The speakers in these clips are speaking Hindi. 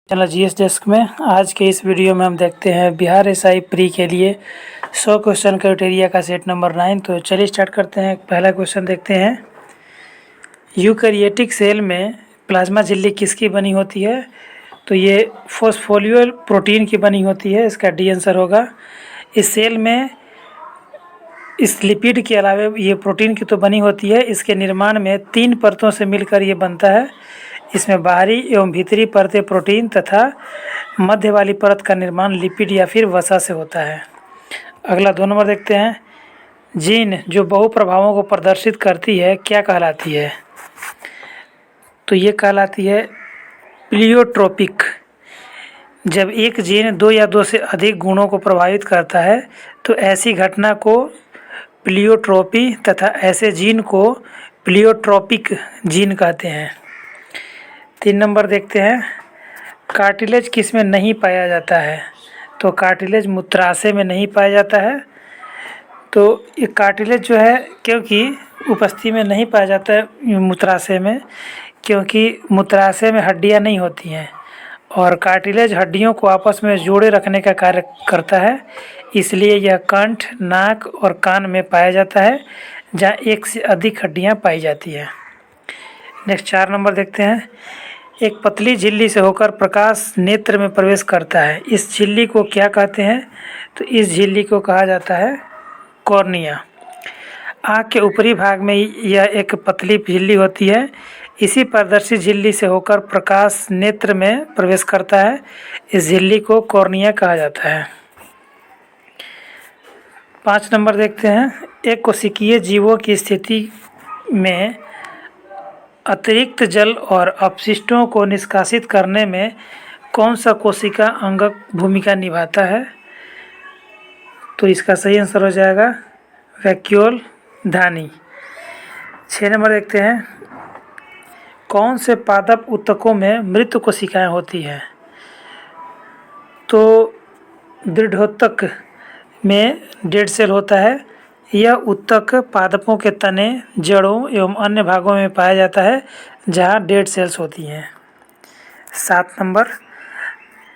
चैनल जीएस डेस्क में आज के इस वीडियो में हम देखते हैं बिहार एसआई प्री के लिए 100 क्वेश्चन क्राइटेरिया का सेट नंबर 9। तो चलिए स्टार्ट करते हैं। पहला क्वेश्चन देखते हैं, यूकैरियोटिक सेल में प्लाज्मा झिल्ली किसकी बनी होती है? तो ये फॉस्फोलिपिड प्रोटीन की बनी होती है, इसका डी आंसर होगा। इस सेल में इस लिपिड के अलावा ये प्रोटीन की तो बनी होती है, इसके निर्माण में 3 परतों से मिलकर ये बनता है। इसमें बाहरी एवं भीतरी परतें प्रोटीन तथा मध्य वाली परत का निर्माण लिपिड या फिर वसा से होता है। अगला 2 नंबर देखते हैं, जीन जो बहु प्रभावों को प्रदर्शित करती है क्या कहलाती है? तो ये कहलाती है प्लियोट्रोपिक। जब एक जीन 2 या 2 से अधिक गुणों को प्रभावित करता है तो ऐसी घटना को प्लियोट्रोपी तथा ऐसे जीन को प्लियोट्रोपिक जीन कहते हैं। 3 नंबर देखते हैं, कार्टिलेज किस में नहीं पाया जाता है? तो कार्टिलेज मूत्राशय में नहीं पाया जाता है। तो ये कार्टिलेज जो है क्योंकि उपस्थिति में नहीं पाया जाता है मूत्राशय में, क्योंकि मूत्राशय में हड्डियां नहीं होती हैं और कार्टिलेज हड्डियों को आपस में जोड़े रखने का कार्य करता है, इसलिए यह कंठ, नाक और कान में पाया जाता है जहाँ 1 से अधिक हड्डियां पाई जाती हैं। नेक्स्ट 4 नंबर देखते हैं, एक पतली झिल्ली से होकर प्रकाश नेत्र में प्रवेश करता है, इस झिल्ली को क्या कहते हैं? तो इस झिल्ली को कहा जाता है कॉर्निया। आँख के ऊपरी भाग में यह एक पतली झिल्ली होती है, इसी पारदर्शी झिल्ली से होकर प्रकाश नेत्र में प्रवेश करता है, इस झिल्ली को कॉर्निया कहा जाता है। 5 नंबर देखते हैं, एक कोशिकीय जीवों की स्थिति में अतिरिक्त जल और अपशिष्टों को निष्कासित करने में कौन सा कोशिका अंगक भूमिका निभाता है? तो इसका सही आंसर हो जाएगा वैक्यूल धानी। 6 नंबर देखते हैं, कौन से पादप ऊतकों में मृत कोशिकाएं होती हैं? तो दृढ़ोतक में डेड सेल होता है, यह ऊतक पादपों के तने, जड़ों एवं अन्य भागों में पाया जाता है जहां डेड सेल्स होती हैं। 7 नंबर,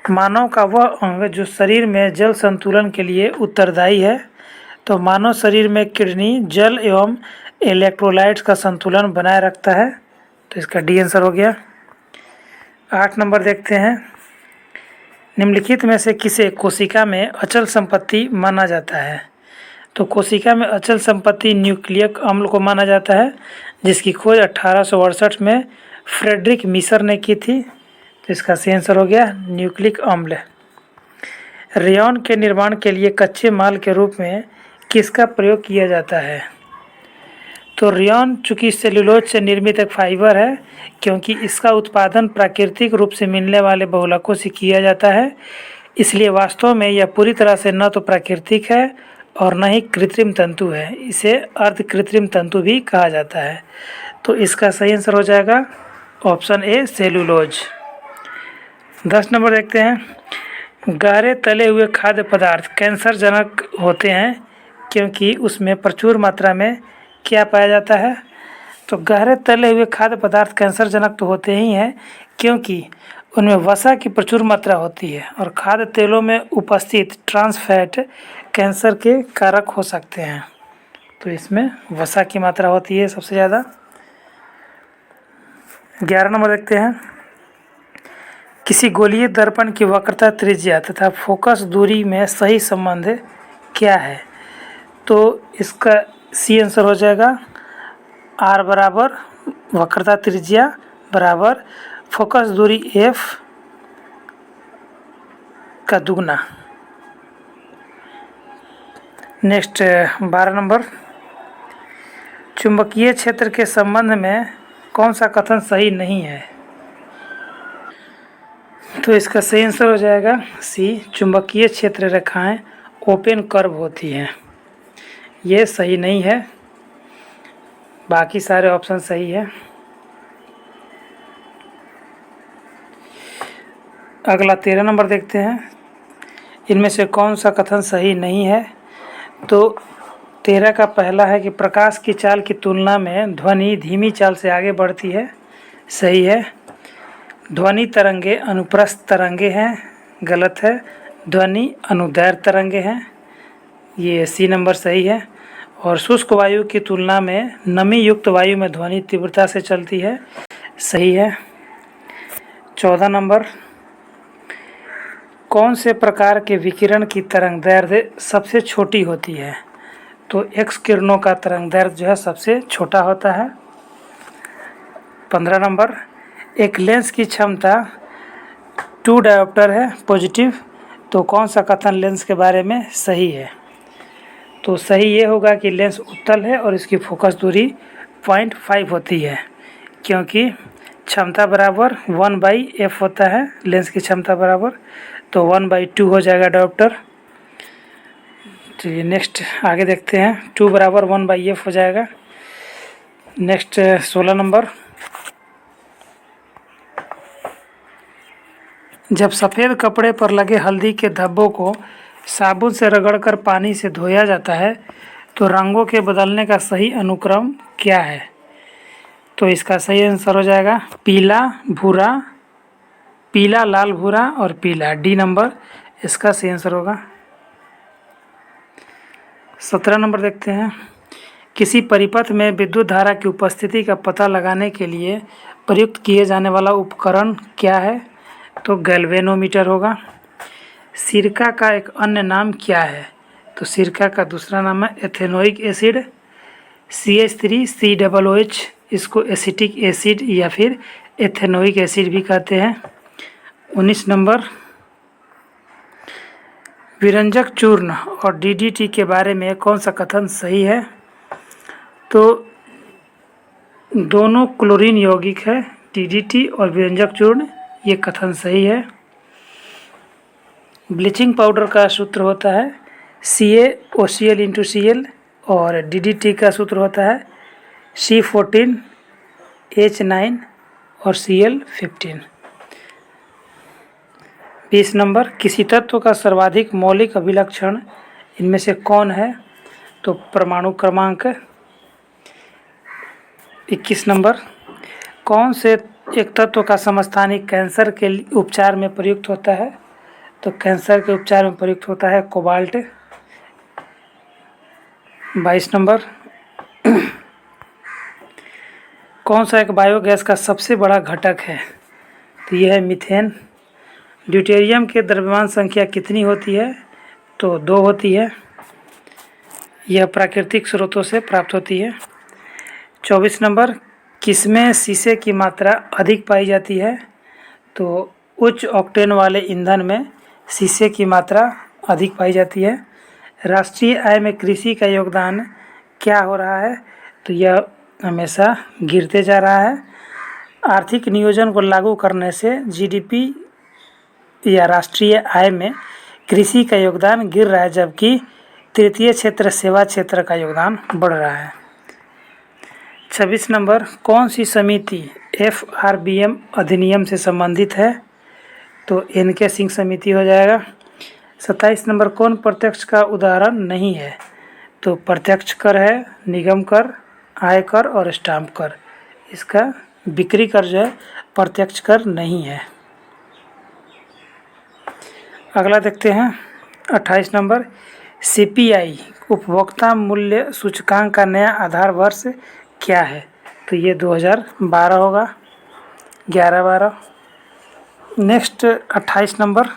मानव का वह अंग जो शरीर में जल संतुलन के लिए उत्तरदायी है? तो मानव शरीर में किडनी जल एवं इलेक्ट्रोलाइट्स का संतुलन बनाए रखता है, तो इसका डी आंसर हो गया। 8 नंबर देखते हैं, निम्नलिखित में से किसे कोशिका में अचल संपत्ति माना जाता है? तो कोशिका में अचल संपत्ति न्यूक्लिक अम्ल को माना जाता है, जिसकी खोज 1868 में फ्रेडरिक मीसर ने की थी, तो इसका सही आंसर हो गया न्यूक्लिक अम्ल। रेयॉन के निर्माण के लिए कच्चे माल के रूप में किसका प्रयोग किया जाता है? तो रेयॉन चूँकि सेल्यूलोज से निर्मित एक फाइबर है, क्योंकि इसका उत्पादन प्राकृतिक रूप से मिलने वाले बहुलकों से किया जाता है, इसलिए वास्तव में यह पूरी तरह से न तो प्राकृतिक है और न ही कृत्रिम तंतु है, इसे अर्ध कृत्रिम तंतु भी कहा जाता है। तो इसका सही आंसर हो जाएगा ऑप्शन ए सेल्यूलोज। 10 नंबर देखते हैं, गहरे तले हुए खाद्य पदार्थ कैंसरजनक होते हैं क्योंकि उसमें प्रचुर मात्रा में क्या पाया जाता है? तो गहरे तले हुए खाद्य पदार्थ कैंसरजनक तो होते ही हैं क्योंकि उनमें वसा की प्रचुर मात्रा होती है और खाद्य तेलों में उपस्थित ट्रांस फैट कैंसर के कारक हो सकते हैं, तो इसमें वसा की मात्रा होती है सबसे ज़्यादा। 11 नंबर देखते हैं, किसी गोलीय दर्पण की वक्रता त्रिज्या तथा फोकस दूरी में सही संबंध क्या है? तो इसका सी आंसर हो जाएगा आर बराबर वक्रता त्रिज्या बराबर फोकस दूरी एफ का दुगना। नेक्स्ट 12 नंबर, चुंबकीय क्षेत्र के संबंध में कौन सा कथन सही नहीं है? तो इसका सही आंसर हो जाएगा सी, चुंबकीय क्षेत्र रेखाएं ओपन कर्व होती हैं, ये सही नहीं है, बाकी सारे ऑप्शन सही है। अगला 13 नंबर देखते हैं, इनमें से कौन सा कथन सही नहीं है? तो 13 का पहला है कि प्रकाश की चाल की तुलना में ध्वनि धीमी चाल से आगे बढ़ती है, सही है। ध्वनि तरंगे अनुप्रस्थ तरंगे हैं, गलत है। ध्वनि अनुदैर्घ्य तरंगे हैं, ये सी नंबर सही है। और शुष्क वायु की तुलना में नमी युक्त वायु में ध्वनि तीव्रता से चलती है, सही है। 14 नंबर, कौन से प्रकार के विकिरण की तरंगदैर्घ्य सबसे छोटी होती है? तो एक्स किरणों का तरंगदैर्घ्य जो है सबसे छोटा होता है। 15 नंबर, एक लेंस की क्षमता 2 डायोप्टर है पॉजिटिव, तो कौन सा कथन लेंस के बारे में सही है? तो सही ये होगा कि लेंस उत्तल है और इसकी फोकस दूरी 0.5 होती है, क्योंकि क्षमता बराबर 1/f होता है लेंस की क्षमता बराबर, तो 1/2 हो जाएगा डायोप्टर। चलिए नेक्स्ट आगे देखते हैं, 2 बराबर 1/f हो जाएगा। नेक्स्ट 16 नंबर, जब सफ़ेद कपड़े पर लगे हल्दी के धब्बों को साबुन से रगड़कर पानी से धोया जाता है तो रंगों के बदलने का सही अनुक्रम क्या है? तो इसका सही आंसर हो जाएगा पीला, भूरा, पीला, लाल, भूरा और पीला, डी नंबर इसका सही आंसर होगा। 17 नंबर देखते हैं, किसी परिपथ में विद्युत धारा की उपस्थिति का पता लगाने के लिए प्रयुक्त किए जाने वाला उपकरण क्या है? तो गैल्वेनोमीटर होगा। सिरका का एक अन्य नाम क्या है? तो सिरका का दूसरा नाम है एथेनोइक एसिड, CH3COOH, इसको एसिटिक एसिड या फिर एथेनोइक एसिड भी कहते हैं। 19 नंबर, विरंजक चूर्ण और DDT के बारे में कौन सा कथन सही है? तो दोनों क्लोरीन यौगिक है, DDT और विरंजक चूर्ण, ये कथन सही है। ब्लीचिंग पाउडर का सूत्र होता है CaOCl और DDT का सूत्र होता है C14H9 और Cl15। 20 नंबर, किसी तत्व का सर्वाधिक मौलिक अभिलक्षण इनमें से कौन है? तो परमाणु क्रमांक। 21 नंबर, कौन से एक तत्व का समस्थानिक कैंसर के उपचार में प्रयुक्त होता है? तो कैंसर के उपचार में प्रयुक्त होता है कोबाल्ट। 22 नंबर, कौन सा एक बायोगैस का सबसे बड़ा घटक है? तो यह है मीथेन। ड्यूटेरियम के द्रव्यमान संख्या कितनी होती है? तो 2 होती है, यह प्राकृतिक स्रोतों से प्राप्त होती है। 24 नंबर, किसमें शीशे की मात्रा अधिक पाई जाती है? तो उच्च ऑक्टेन वाले ईंधन में शीशे की मात्रा अधिक पाई जाती है। राष्ट्रीय आय में कृषि का योगदान क्या हो रहा है? तो यह हमेशा गिरते जा रहा है। आर्थिक नियोजन को लागू करने से GDP या राष्ट्रीय आय में कृषि का योगदान गिर रहा है, जबकि तृतीय क्षेत्र सेवा क्षेत्र का योगदान बढ़ रहा है। 26 नंबर, कौन सी समिति FRBM अधिनियम से संबंधित है? तो NK सिंह समिति हो जाएगा। 27 नंबर, कौन प्रत्यक्ष का उदाहरण नहीं है? तो प्रत्यक्ष कर है निगम कर, आयकर और स्टाम्प कर, इसका बिक्री कर जो है प्रत्यक्ष कर नहीं है। अगला देखते हैं 28 नंबर, CPI उपभोक्ता मूल्य सूचकांक का नया आधार वर्ष क्या है? तो ये 2012 होगा, 11-12। नेक्स्ट 28 नंबर,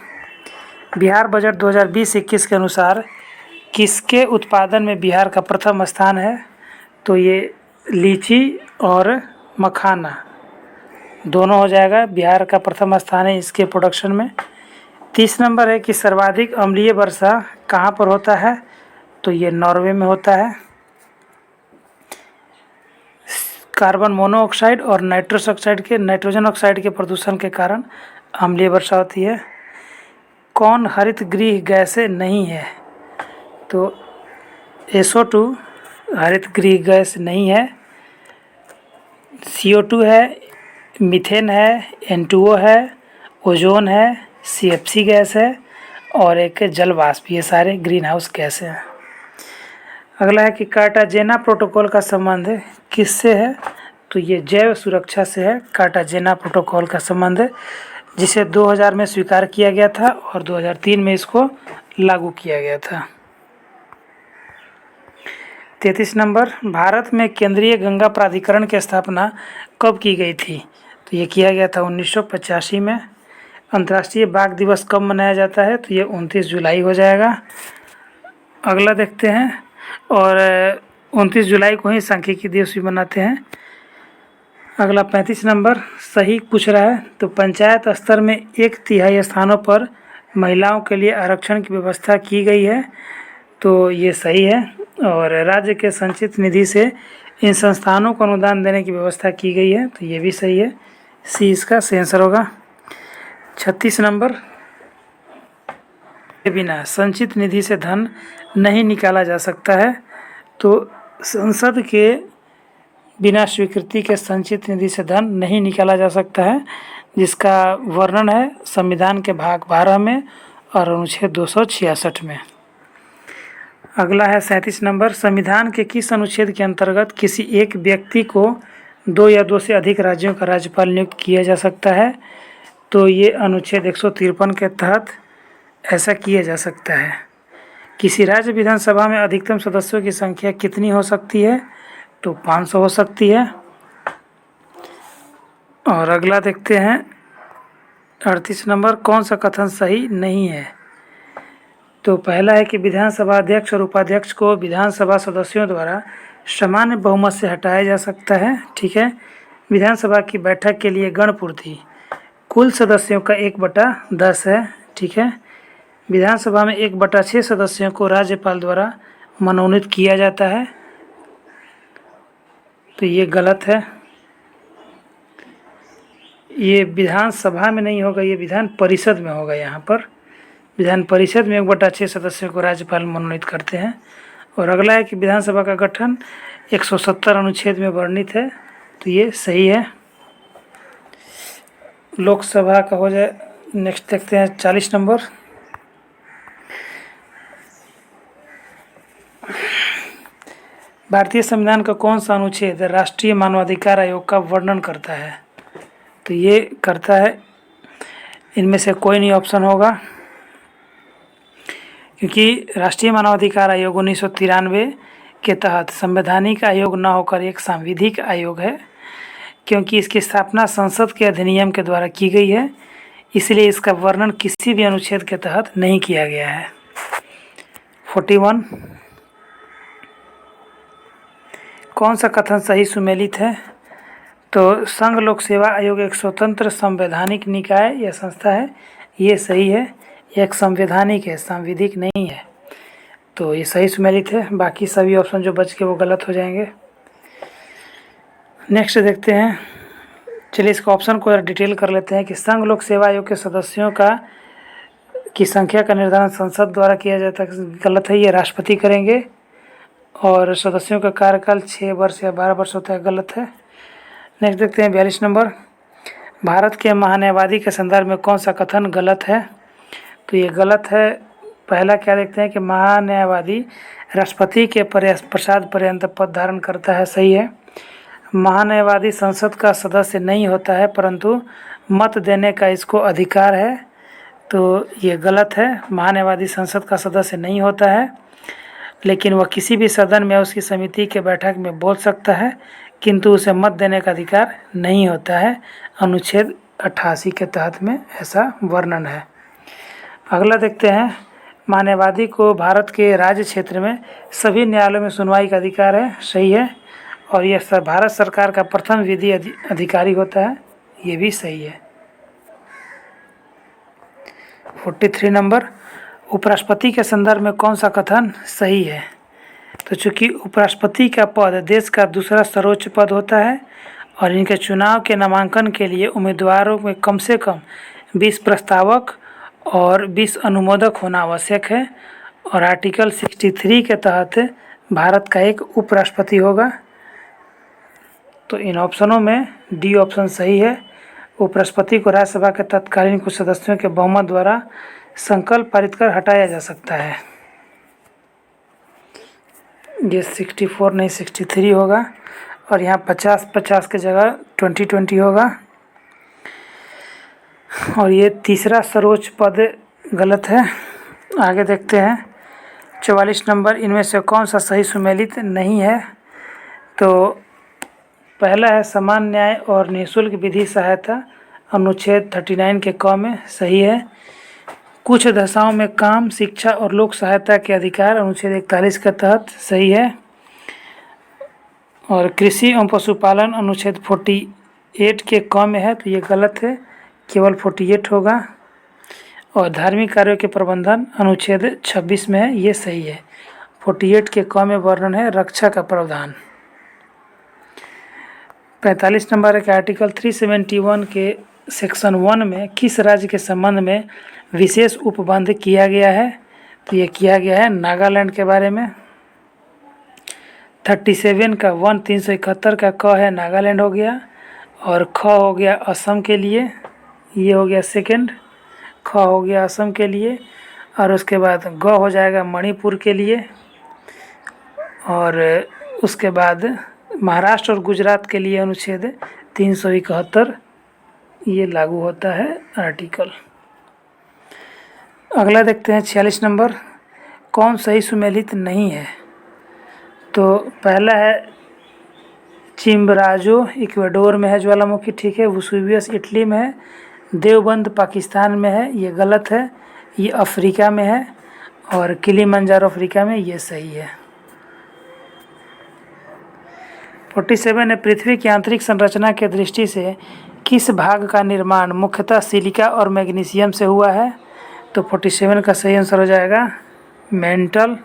बिहार बजट 2020-21 के अनुसार किसके उत्पादन में बिहार का प्रथम स्थान है? तो ये लीची और मखाना दोनों हो जाएगा, बिहार का प्रथम स्थान है इसके प्रोडक्शन में। 30 नंबर है कि सर्वाधिक अम्लीय वर्षा कहाँ पर होता है? तो ये नॉर्वे में होता है। कार्बन मोनोऑक्साइड और नाइट्रोजन ऑक्साइड के प्रदूषण के कारण अम्लीय वर्षा होती है। कौन हरित गृह गैस नहीं है? तो SO2 हरित गृह गैस नहीं है। CO2 है, मीथेन है, N2O है, ओजोन है, CFC गैस है और एक जल वाष्प, ये सारे ग्रीन हाउस गैस हैं। अगला है कि कार्टाजेना प्रोटोकॉल का संबंध किससे है? तो ये जैव सुरक्षा से है, कार्टाजेना प्रोटोकॉल का संबंध है, जिसे 2000 में स्वीकार किया गया था और 2003 में इसको लागू किया गया था। 33 नंबर, भारत में केंद्रीय गंगा प्राधिकरण की स्थापना कब की गई थी? तो ये किया गया था 1985 में। अंतर्राष्ट्रीय बाघ दिवस कब मनाया जाता है? तो ये 29 जुलाई हो जाएगा। अगला देखते हैं, और 29 जुलाई को ही सांख्यिकी दिवस भी मनाते हैं। अगला 35 नंबर सही पूछ रहा है, तो पंचायत स्तर में 1/3 स्थानों पर महिलाओं के लिए आरक्षण की व्यवस्था की गई है, तो ये सही है। और राज्य के संचित निधि से इन संस्थानों को अनुदान देने की व्यवस्था की गई है, तो ये भी सही है। सी इसका सही आंसर होगा। 36 नंबर, के बिना संचित निधि से धन नहीं निकाला जा सकता है, तो संसद के बिना स्वीकृति के संचित निधि से धन नहीं निकाला जा सकता है, जिसका वर्णन है संविधान के भाग 12 में और अनुच्छेद 266 में। अगला है 37 नंबर, संविधान के किस अनुच्छेद के अंतर्गत किसी एक व्यक्ति को 2 या 2 से अधिक राज्यों का राज्यपाल नियुक्त किया जा सकता है? तो ये अनुच्छेद 153 के तहत ऐसा किया जा सकता है। किसी राज्य विधानसभा में अधिकतम सदस्यों की संख्या कितनी हो सकती है? तो 500 हो सकती है। और अगला देखते हैं 38 नंबर, कौन सा कथन सही नहीं है? तो पहला है कि विधानसभा अध्यक्ष और उपाध्यक्ष को विधानसभा सदस्यों द्वारा सामान्य बहुमत से हटाया जा सकता है। ठीक है। विधानसभा की बैठक के लिए गणपूर्ति कुल सदस्यों का 1/10 है। ठीक है। विधानसभा में 1/6 सदस्यों को राज्यपाल द्वारा मनोनीत किया जाता है, तो ये गलत है। ये विधानसभा में नहीं होगा, ये विधान परिषद में होगा। यहाँ पर विधान परिषद में 1/6 सदस्यों को राज्यपाल मनोनीत करते हैं। और अगला है कि विधानसभा का गठन 170 अनुच्छेद में वर्णित है, तो ये सही है। लोकसभा का हो जाए। नेक्स्ट देखते हैं 40 नंबर, भारतीय संविधान का कौन सा अनुच्छेद राष्ट्रीय मानवाधिकार आयोग का वर्णन करता है? तो ये करता है, इनमें से कोई नहीं ऑप्शन होगा, क्योंकि राष्ट्रीय मानवाधिकार आयोग 1993 के तहत संवैधानिक आयोग न होकर एक सांविधिक आयोग है। क्योंकि इसकी स्थापना संसद के अधिनियम के द्वारा की गई है, इसलिए इसका वर्णन किसी भी अनुच्छेद के तहत नहीं किया गया है। 41, कौन सा कथन सही सुमेलित है? तो संघ लोक सेवा आयोग एक स्वतंत्र संवैधानिक निकाय या संस्था है, ये सही है। एक संवैधानिक है, सांविधिक नहीं है, तो ये सही सुमेलित है। बाकी सभी ऑप्शन जो बच के वो गलत हो जाएंगे। नेक्स्ट देखते हैं, चलिए इसका ऑप्शन को डिटेल कर लेते हैं कि संघ लोक सेवा आयोग के सदस्यों की संख्या का निर्धारण संसद द्वारा किया जाता है, गलत है, ये राष्ट्रपति करेंगे। और सदस्यों का कार्यकाल 6 वर्ष या 12 वर्ष होता है, गलत है। नेक्स्ट देखते हैं 42 नंबर, भारत के महान्यायवादी के संदर्भ में कौन सा कथन गलत है? तो ये गलत है। पहला क्या देखते हैं कि महान्यायवादी राष्ट्रपति के प्रसाद पर्यंत पद धारण करता है, सही है। महान्यायवादी संसद का सदस्य नहीं होता है, परंतु मत देने का इसको अधिकार है, तो ये गलत है। महान्यायवादी संसद का सदस्य नहीं होता है, लेकिन वह किसी भी सदन में उसकी समिति के बैठक में बोल सकता है, किंतु उसे मत देने का अधिकार नहीं होता है। अनुच्छेद 88 के तहत में ऐसा वर्णन है। अगला देखते हैं, महान्यायवादी को भारत के राज्य क्षेत्र में सभी न्यायालयों में सुनवाई का अधिकार है, सही है। और यह भारत सरकार का प्रथम विधि अधिकारी होता है, ये भी सही है। 43 नंबर, उपराष्ट्रपति के संदर्भ में कौन सा कथन सही है? तो चूंकि उपराष्ट्रपति का पद देश का दूसरा सर्वोच्च पद होता है और इनके चुनाव के नामांकन के लिए उम्मीदवारों में कम से कम 20 प्रस्तावक और 20 अनुमोदक होना आवश्यक है। और आर्टिकल 63 के तहत भारत का एक उपराष्ट्रपति होगा, तो इन ऑप्शनों में डी ऑप्शन सही है। उपराष्ट्रपति को राज्यसभा के तत्कालीन कुछ सदस्यों के बहुमत द्वारा संकल्प पारित कर हटाया जा सकता है। ये 64 नहीं 63 होगा। और यहाँ 50-50 की जगह 20-20 होगा। और ये तीसरा सर्वोच्च पद गलत है। आगे देखते हैं 44 नंबर, इनमें से कौन सा सही सुमेलित नहीं है। तो पहला है समान न्याय और निःशुल्क विधि सहायता, अनुच्छेद 39 के क में सही है। कुछ दशाओं में काम, शिक्षा और लोक सहायता के अधिकार, अनुच्छेद 41 के तहत सही है। और कृषि एवं पशुपालन अनुच्छेद 48 के क में है, तो ये गलत है, केवल 48 होगा। और धार्मिक कार्यों के प्रबंधन अनुच्छेद 26 में है, ये सही है। 48 के क में वर्णन है रक्षा का प्रावधान। 45 नंबर है कि आर्टिकल 371 के सेक्शन 1 में किस राज्य के संबंध में विशेष उपबंध किया गया है। तो ये किया गया है नागालैंड के बारे में। 37 का 371 का क है नागालैंड हो गया, और ख हो गया असम के लिए, ये हो गया सेकंड, ख हो गया असम के लिए। और उसके बाद ग हो जाएगा मणिपुर के लिए, और उसके बाद महाराष्ट्र और गुजरात के लिए अनुच्छेद 371 ये लागू होता है आर्टिकल। अगला देखते हैं 46 नंबर, कौन सही सुमेलित नहीं है। तो पहला है चिम्बराजो इक्वाडोर में है ज्वालामुखी, ठीक है। वसुवियस इटली में है। देवबंद पाकिस्तान में है, ये गलत है, ये अफ्रीका में है। और किलिमंजारो अफ्रीका में, ये सही है। 47 है पृथ्वी की आंतरिक संरचना के दृष्टि से किस भाग का निर्माण मुख्यतः सिलिका और मैग्नीशियम से हुआ है। तो 47 का सही आंसर हो जाएगा मेंटल।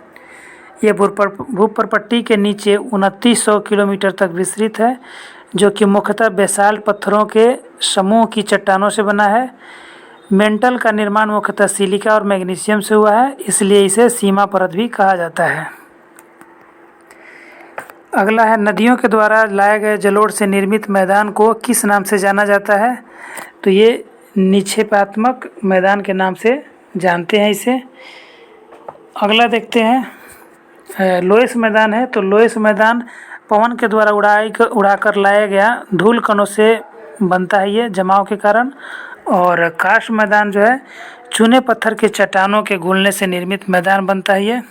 ये भूप्रपट्टी के नीचे 2900 किलोमीटर तक विस्तृत है, जो कि मुख्यतः बेसाल्ट पत्थरों के समूह की चट्टानों से बना है। मेंटल का निर्माण मुख्यतः सिलिका और मैग्नीशियम से हुआ है, इसलिए इसे सीमा परत भी कहा जाता है। अगला है नदियों के द्वारा लाए गए जलोढ़ से निर्मित मैदान को किस नाम से जाना जाता है। तो ये निक्षेपात्मक मैदान के नाम से जानते हैं इसे। अगला देखते हैं लोएस मैदान है। तो लोएस मैदान पवन के द्वारा उड़ाकर लाया गया धूल कणों से बनता है, ये जमाव के कारण। और कार्स्ट मैदान जो है चूने पत्थर के चट्टानों के घुलने से निर्मित मैदान बनता है ये।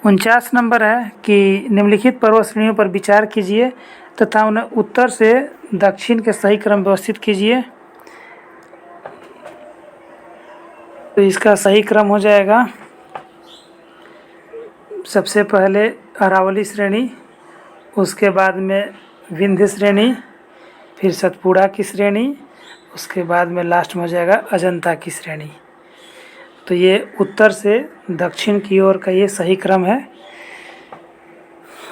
49 नंबर है कि निम्नलिखित पर्वत श्रेणियों पर विचार कीजिए तथा उन्हें उत्तर से दक्षिण के सही क्रम व्यवस्थित कीजिए। तो इसका सही क्रम हो जाएगा सबसे पहले अरावली श्रेणी, उसके बाद में विंध्य श्रेणी, फिर सतपुड़ा की श्रेणी, उसके बाद में लास्ट में हो जाएगा अजंता की श्रेणी। तो ये उत्तर से दक्षिण की ओर का ये सही क्रम है।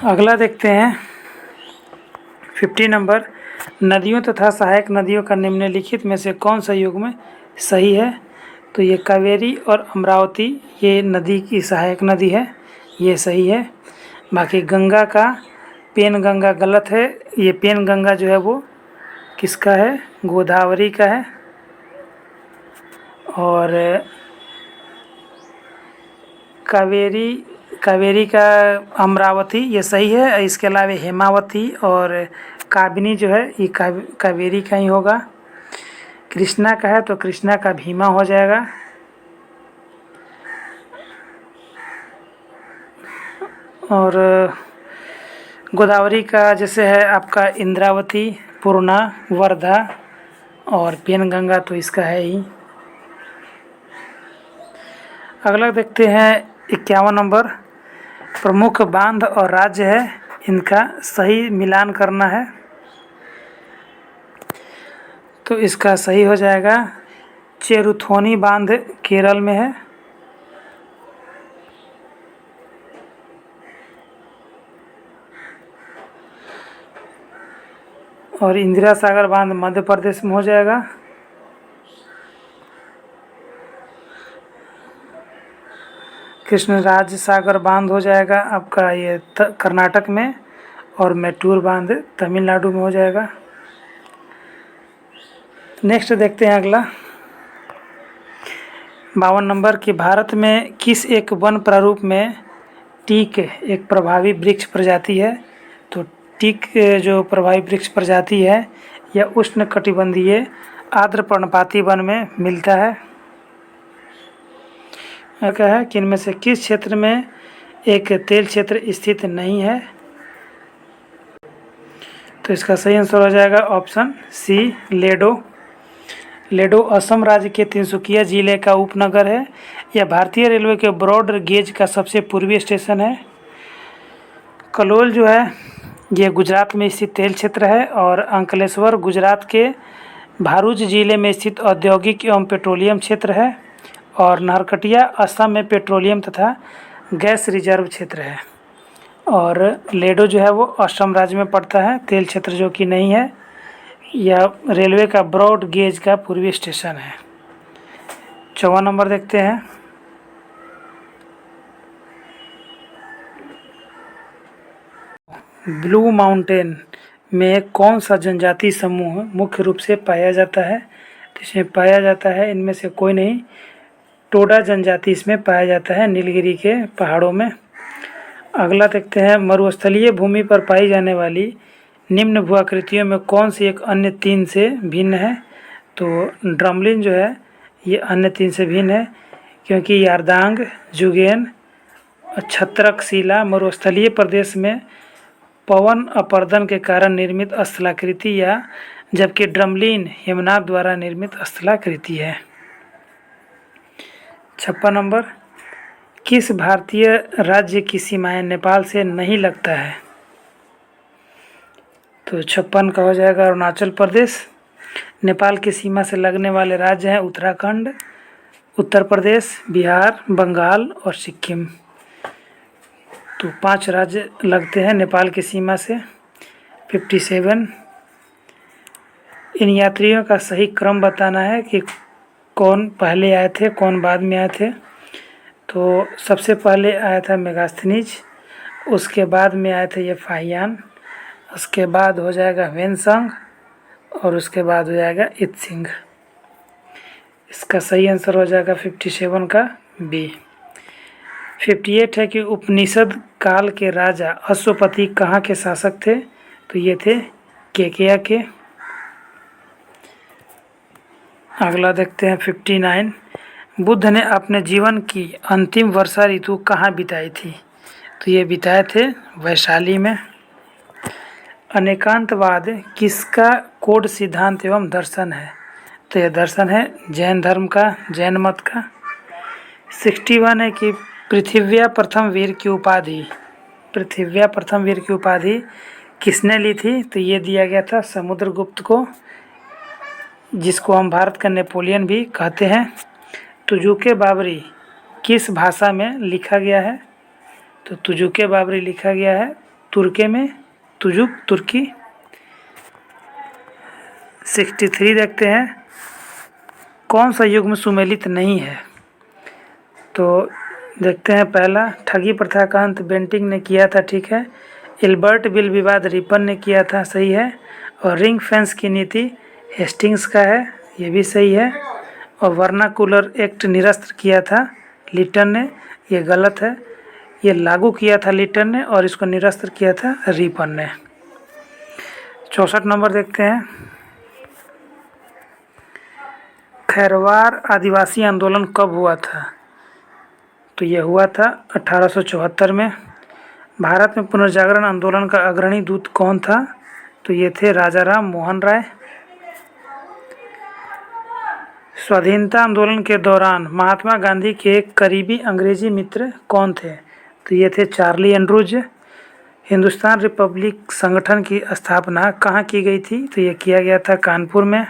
अगला देखते हैं 50 नंबर, नदियों तथा सहायक नदियों का निम्नलिखित में से कौन सा युग्म सही है। तो ये कावेरी और अमरावती ये नदी की सहायक नदी है, ये सही है। बाकी गंगा का पेन गंगा गलत है, ये पेन गंगा जो है वो किसका है, गोदावरी का है। और कावेरी का अमरावती ये सही है। इसके अलावा हेमावती और काबिनी जो है ये कावेरी का ही होगा। कृष्णा का है तो कृष्णा का भीमा हो जाएगा। और गोदावरी का जैसे है आपका इंद्रावती, पूर्णा, वर्धा और पेनगंगा तो इसका है ही। अगला देखते हैं 51 नंबर, प्रमुख बांध और राज्य है, इनका सही मिलान करना है। तो इसका सही हो जाएगा चेरुथोनी बांध केरल में है। और इंदिरा सागर बांध मध्य प्रदेश में हो जाएगा। कृष्णराज सागर बांध हो जाएगा आपका ये कर्नाटक में, और मैटूर बांध तमिलनाडु में हो जाएगा। नेक्स्ट देखते हैं अगला 52 नंबर कि भारत में किस एक वन प्रारूप में टीक एक प्रभावी वृक्ष प्रजाति है। तो टीक जो प्रवाही वृक्ष प्रजाति है यह उष्णकटिबंधीय आर्द्र पर्णपाती वन में मिलता है। क्या है कि इनमें से किस क्षेत्र में एक तेल क्षेत्र स्थित नहीं है? तो इसका सही आंसर हो जाएगा ऑप्शन सी, लेडो। लेडो असम राज्य के तिनसुकिया जिले का उपनगर है। यह भारतीय रेलवे के ब्रॉड गेज का सबसे पूर्वी स्टेशन है। कलोल जो है ये गुजरात में स्थित तेल क्षेत्र है और अंकलेश्वर गुजरात के भारूच जिले में स्थित औद्योगिक एवं पेट्रोलियम क्षेत्र है और नहरकटिया असम में पेट्रोलियम तथा गैस रिजर्व क्षेत्र है। और लेडो जो है वो असम राज्य में पड़ता है, तेल क्षेत्र जो कि नहीं है। यह रेलवे का ब्रॉड गेज का पूर्वी स्टेशन है। 54 नंबर देखते हैं। ब्लू माउंटेन में कौन सा जनजाति समूह मुख्य रूप से पाया जाता है? तो इसमें पाया जाता है इनमें से कोई नहीं, टोडा जनजाति इसमें पाया जाता है नीलगिरी के पहाड़ों में। अगला देखते हैं, मरुस्थलीय भूमि पर पाई जाने वाली निम्न भूआकृतियों में कौन सी एक अन्य 3 से भिन्न है? तो ड्रमलिन जो है ये अन्य 3 से भिन्न है क्योंकि यारदांग, जुगेन और छत्रकशिला मरुस्थलीय प्रदेश में पवन अपर्दन के कारण निर्मित स्थलाकृति या जबकि ड्रमलिन हिमनाद द्वारा निर्मित स्थलाकृति है। 56 नंबर, किस भारतीय राज्य की सीमाएं नेपाल से नहीं लगता है? तो 56 का हो जाएगा अरुणाचल प्रदेश। नेपाल की सीमा से लगने वाले राज्य हैं उत्तराखंड, उत्तर प्रदेश, बिहार, बंगाल और सिक्किम। तो 5 राज्य लगते हैं नेपाल की सीमा से। 57, इन यात्रियों का सही क्रम बताना है कि कौन पहले आए थे कौन बाद में आए थे। तो सबसे पहले आया था मेगास्थनीज, उसके बाद में आए थे ये फाहियान, उसके बाद हो जाएगा वेनसंग और उसके बाद हो जाएगा इत्सिंग। इसका सही आंसर हो जाएगा 57 का बी। 58 है कि उपनिषद काल के राजा अश्वपति कहाँ के शासक थे? तो ये थे केकया के। अगला देखते हैं 59, बुद्ध ने अपने जीवन की अंतिम वर्षा ऋतु कहाँ बिताई थी? तो ये बिताए थे वैशाली में। अनेकांतवाद किसका कोड सिद्धांत एवं दर्शन है? तो यह दर्शन है जैन धर्म का, जैन मत का। 61 है कि पृथिव्या प्रथम वीर की उपाधि किसने ली थी? तो ये दिया गया था समुद्रगुप्त को, जिसको हम भारत का नेपोलियन भी कहते हैं। तुजुके बाबरी किस भाषा में लिखा गया है? तो तुजुके बाबरी लिखा गया है तुर्की में, तुजुक तुर्की। 63 देखते हैं, कौन सा युग्म सुमेलित नहीं है? तो देखते हैं, पहला ठगी प्रथा का अंत बेंटिंग ने किया था, ठीक है। एल्बर्ट बिल विवाद रिपन ने किया था, सही है। और रिंग फेंस की नीति हेस्टिंग्स का है, ये भी सही है। और वर्नाकुलर एक्ट निरस्त किया था लिटन ने, ये गलत है। ये लागू किया था लिटन ने और इसको निरस्त किया था रिपन ने। 64 नंबर देखते हैं, खैरवार आदिवासी आंदोलन कब हुआ था? तो यह हुआ था 1874 में। भारत में पुनर्जागरण आंदोलन का अग्रणी दूत कौन था? तो ये थे राजा राम मोहन राय। स्वाधीनता आंदोलन के दौरान महात्मा गांधी के एक करीबी अंग्रेजी मित्र कौन थे? तो ये थे चार्ली एंड्रूज। हिंदुस्तान रिपब्लिक संगठन की स्थापना कहाँ की गई थी? तो ये किया गया था कानपुर में।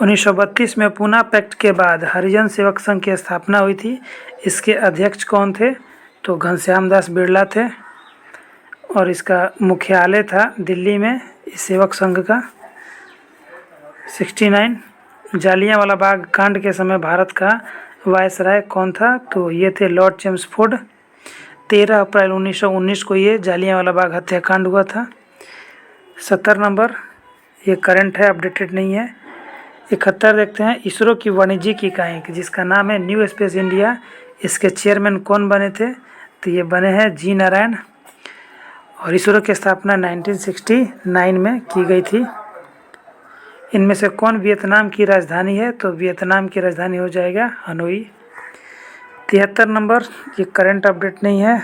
1932 में पूना पैक्ट के बाद हरिजन सेवक संघ की स्थापना हुई थी। इसके अध्यक्ष कौन थे? तो घनश्याम दास बिरला थे और इसका मुख्यालय था दिल्ली में इस सेवक संघ का। 69, जालियांवाला बाग कांड के समय भारत का वायसराय कौन था? तो ये थे लॉर्ड चेम्सफोर्ड। 13 अप्रैल 1919 को ये जालियांवाला बाग हत्याकांड हुआ था। 70 नंबर, ये करंट है, अपडेटेड नहीं है। 71 देखते हैं, इसरो की वाणिज्यिक इकाई जिसका नाम है न्यू स्पेस इंडिया, इसके चेयरमैन कौन बने थे? तो ये बने हैं जी नारायण। और इसरो की स्थापना 1969 में की गई थी। इनमें से कौन वियतनाम की राजधानी है? तो वियतनाम की राजधानी हो जाएगा हनोई। 73 नंबर, ये करंट अपडेट नहीं है।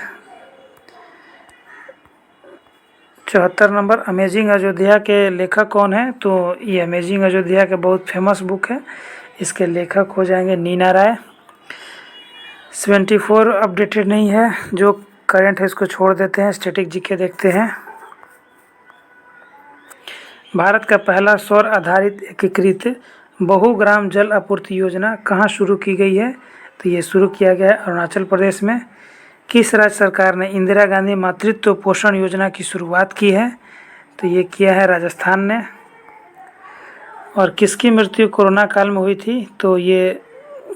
74 नंबर, अमेजिंग अयोध्या के लेखक कौन है? तो ये अमेजिंग अयोध्या के बहुत फेमस बुक है, इसके लेखक हो जाएंगे नीना राय। 74 अपडेटेड नहीं है, जो करंट है इसको छोड़ देते हैं, स्टैटिक जीके देखते हैं। भारत का पहला सौर आधारित एकीकृत बहुग्राम जल आपूर्ति योजना कहाँ शुरू की गई है? तो ये शुरू किया गया है अरुणाचल प्रदेश में। किस राज्य सरकार ने इंदिरा गांधी मातृत्व पोषण योजना की शुरुआत की है? तो ये किया है राजस्थान ने। और किसकी मृत्यु कोरोना काल में हुई थी? तो ये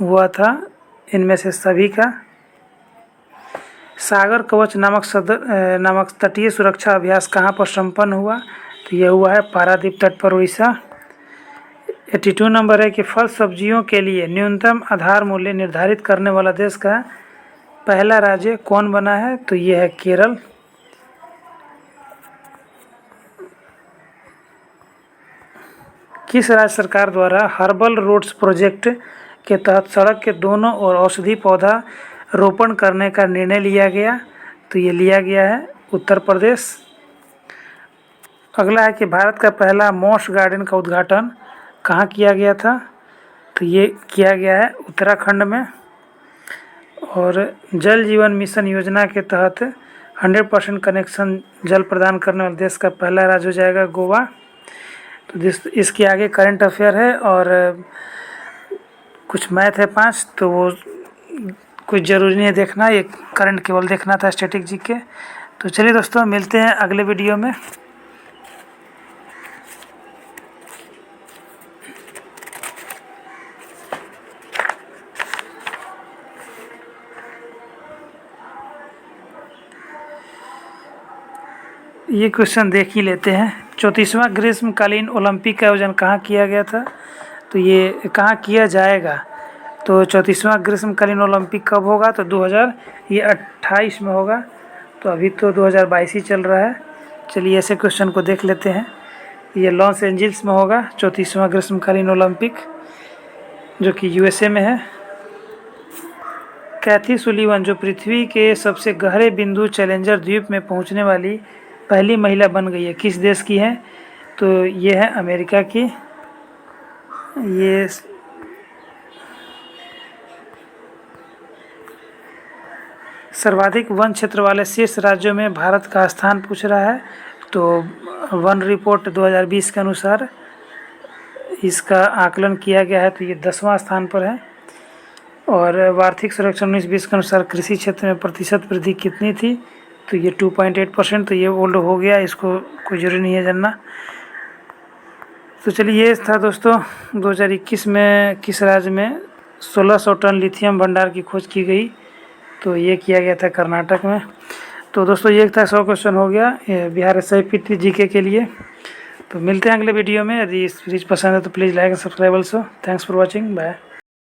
हुआ था इनमें से सभी का। सागर कवच नामक तटीय सुरक्षा अभ्यास कहाँ पर संपन्न हुआ? तो यह हुआ है पारादीप तट पर, उड़ीसा। 82 नंबर है कि फल सब्जियों के लिए न्यूनतम आधार मूल्य निर्धारित करने वाला देश का पहला राज्य कौन बना है? तो यह है केरल। किस राज्य सरकार द्वारा हर्बल रोड्स प्रोजेक्ट के तहत सड़क के दोनों ओर औषधि पौधा रोपण करने का निर्णय लिया गया? तो ये लिया गया है उत्तर प्रदेश। अगला है कि भारत का पहला मॉस गार्डन का उद्घाटन कहाँ किया गया था? तो ये किया गया है उत्तराखंड में। और जल जीवन मिशन योजना के तहत 100% कनेक्शन जल प्रदान करने वाले देश का पहला राज्य हो जाएगा गोवा। तो इसके आगे करंट अफेयर है और कुछ मैथ है 5, तो वो कुछ ज़रूरी नहीं देखना, ये करंट केवल देखना था, स्टैटिक जीके। तो चलिए दोस्तों, मिलते हैं अगले वीडियो में। ये क्वेश्चन देख ही लेते हैं। 34वां ग्रीष्मकालीन ओलंपिक का आयोजन कहाँ किया गया था? तो ये कहाँ किया जाएगा? तो 34वां ग्रीष्मकालीन ओलंपिक कब होगा? तो 2028 में होगा। तो अभी तो 2022 ही चल रहा है। चलिए ऐसे क्वेश्चन को देख लेते हैं। ये लॉस एंजिल्स में होगा 34वां ग्रीष्मकालीन ओलंपिक, जो कि USA में है। कैथी सुलीवन जो पृथ्वी के सबसे गहरे बिंदु चैलेंजर द्वीप में पहुंचने वाली पहली महिला बन गई है, किस देश की है? तो ये है अमेरिका की। ये सर्वाधिक वन क्षेत्र वाले शीर्ष राज्यों में भारत का स्थान पूछ रहा है। तो वन रिपोर्ट 2020 के अनुसार इसका आकलन किया गया है, तो ये 10वां स्थान पर है। और वार्षिक सर्वेक्षण 19-20 के अनुसार कृषि क्षेत्र में प्रतिशत वृद्धि कितनी थी? तो ये 2.8%। तो ये ओल्ड हो गया, इसको कोई जरूरी नहीं है जानना। तो चलिए, ये था दोस्तों 2021 में किस राज्य में 1600 टन लिथियम भंडार की खोज की गई? तो ये किया गया था कर्नाटक में। तो दोस्तों, ये था 100 क्वेश्चन हो गया बिहार SIPT जीके के लिए। तो मिलते हैं अगले वीडियो में। यदि इस सीरीज पसंद है तो please like and subscribe also. Thanks for watching, bye.